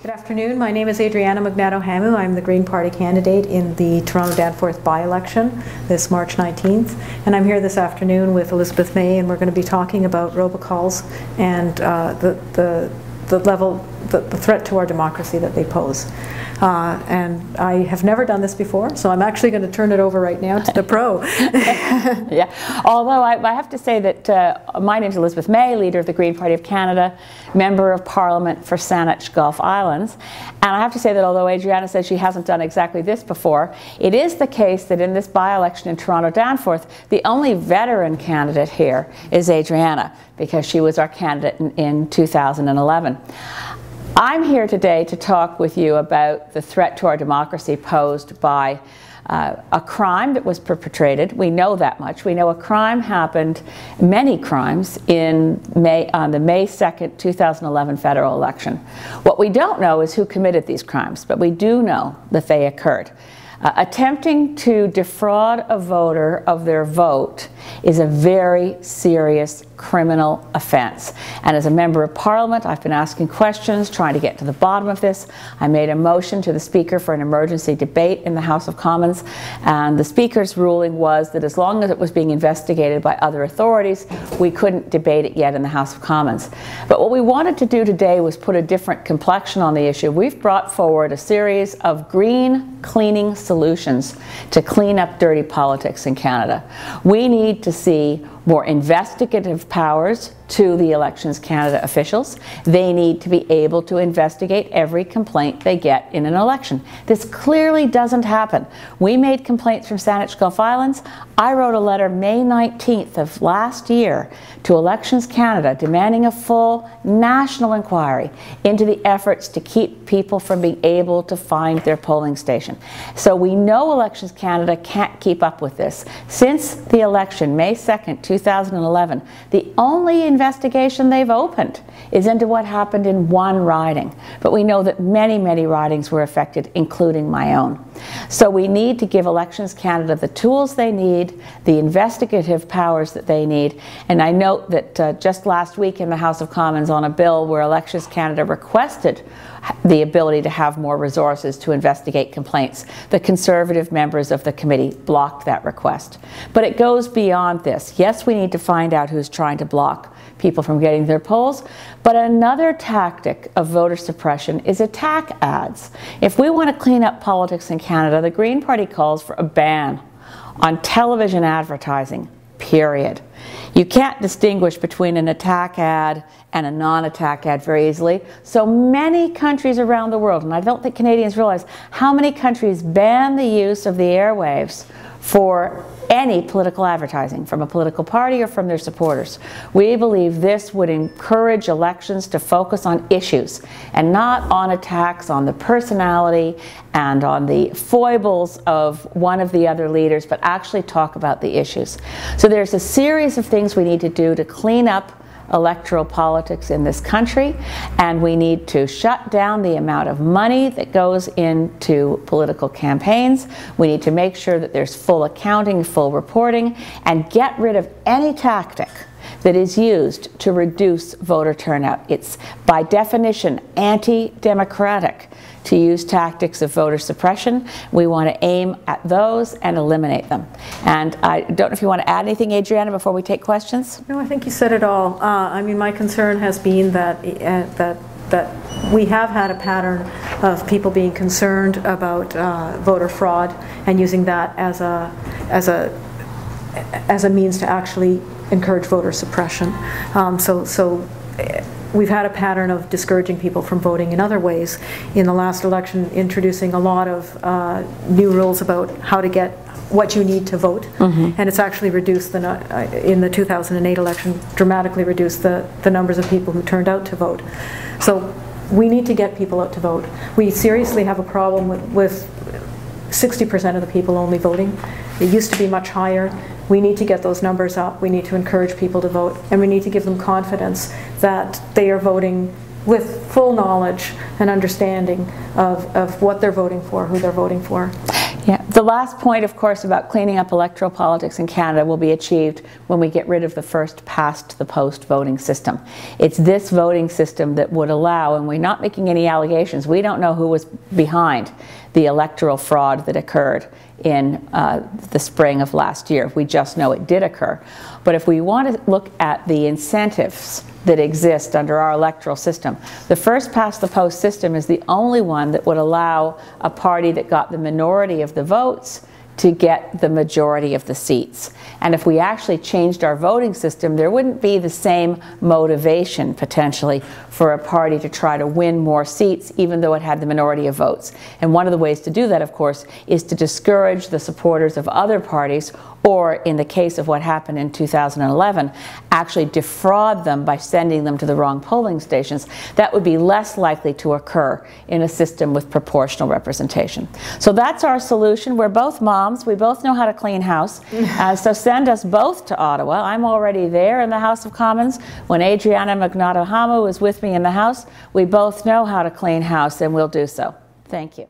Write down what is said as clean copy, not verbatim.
Good afternoon. My name is Adriana Mugnatto-Hamu. I'm the Green Party candidate in the Toronto-Danforth Byelection this March 19th. And I'm here this afternoon with Elizabeth May, and we're going to be talking about robocalls and the threat to our democracy that they pose. And I have never done this before, so I'm actually going to turn it over right now to the pro. Yeah, although I have to say that my name is Elizabeth May, leader of the Green Party of Canada, member of Parliament for Saanich-Gulf Islands. And I have to say that although Adriana says she hasn't done exactly this before, it is the case that in this by-election in Toronto-Danforth, the only veteran candidate here is Adriana, because she was our candidate in 2011. I'm here today to talk with you about the threat to our democracy posed by a crime that was perpetrated. We know that much. We know a crime happened, many crimes, on the May 2nd, 2011 federal election. What we don't know is who committed these crimes, but we do know that they occurred. Attempting to defraud a voter of their vote is a very serious criminal offense. And as a member of Parliament, I've been asking questions, trying to get to the bottom of this. I made a motion to the Speaker for an emergency debate in the House of Commons, and the Speaker's ruling was that as long as it was being investigated by other authorities, we couldn't debate it yet in the House of Commons. But what we wanted to do today was put a different complexion on the issue. We've brought forward a series of green cleaning solutions to clean up dirty politics in Canada. We need to see more investigative powers to the Elections Canada officials. They need to be able to investigate every complaint they get in an election. This clearly doesn't happen. We made complaints from Saanich-Gulf Islands. I wrote a letter May 19th of last year to Elections Canada demanding a full national inquiry into the efforts to keep people from being able to find their polling station. So we know Elections Canada can't keep up with this. Since the election, May 2nd, 2011, the only investigation they've opened is into what happened in one riding. But we know that many, many ridings were affected, including my own. So we need to give Elections Canada the tools they need, the investigative powers that they need. And I note that just last week in the House of Commons on a bill where Elections Canada requested the ability to have more resources to investigate complaints, the Conservative members of the committee blocked that request. But it goes beyond this. Yes, we need to find out who's trying to block people from getting their polls, but another tactic of voter suppression is attack ads. If we want to clean up politics in Canada, the Green Party calls for a ban on television advertising, period. You can't distinguish between an attack ad and a non-attack ad very easily. So many countries around the world, and I don't think Canadians realize how many countries ban the use of the airwaves for any political advertising from a political party or from their supporters. We believe this would encourage elections to focus on issues and not on attacks on the personality and on the foibles of one of the other leaders, but actually talk about the issues. So there's a series of things we need to do to clean up electoral politics in this country, and we need to shut down the amount of money that goes into political campaigns. We need to make sure that there's full accounting, full reporting, and get rid of any tactic that is used to reduce voter turnout. It's by definition anti-democratic to use tactics of voter suppression. We want to aim at those and eliminate them. And I don't know if you want to add anything, Adriana, before we take questions? No, I think you said it all. I mean, my concern has been that we have had a pattern of people being concerned about voter fraud and using that as a means to actually encourage voter suppression. We've had a pattern of discouraging people from voting in other ways. In the last election, introducing a lot of new rules about how to get what you need to vote, and it's actually reduced in the 2008 election, dramatically reduced the numbers of people who turned out to vote. So we need to get people out to vote. We seriously have a problem with 60% of the people only voting. It used to be much higher. We need to get those numbers up. We need to encourage people to vote, and we need to give them confidence that they are voting with full knowledge and understanding of what they're voting for, who they're voting for. Yeah. The last point, of course, about cleaning up electoral politics in Canada will be achieved when we get rid of the first past the post voting system. It's this voting system that would allow, and we're not making any allegations, we don't know who was behind the electoral fraud that occurred in the spring of last year. We just know it did occur. But if we want to look at the incentives that exist under our electoral system, the first past the post system is the only one that would allow a party that got the minority of the votes to get the majority of the seats. And if we actually changed our voting system, there wouldn't be the same motivation potentially for a party to try to win more seats even though it had the minority of votes. And one of the ways to do that, of course, is to discourage the supporters of other parties, or in the case of what happened in 2011, actually defraud them by sending them to the wrong polling stations. That would be less likely to occur in a system with proportional representation. So that's our solution. We're both moms. We both know how to clean house. So send us both to Ottawa. I'm already there in the House of Commons. When Adriana Mugnatto-Hamu is with me in the House, we both know how to clean house, and we'll do so. Thank you.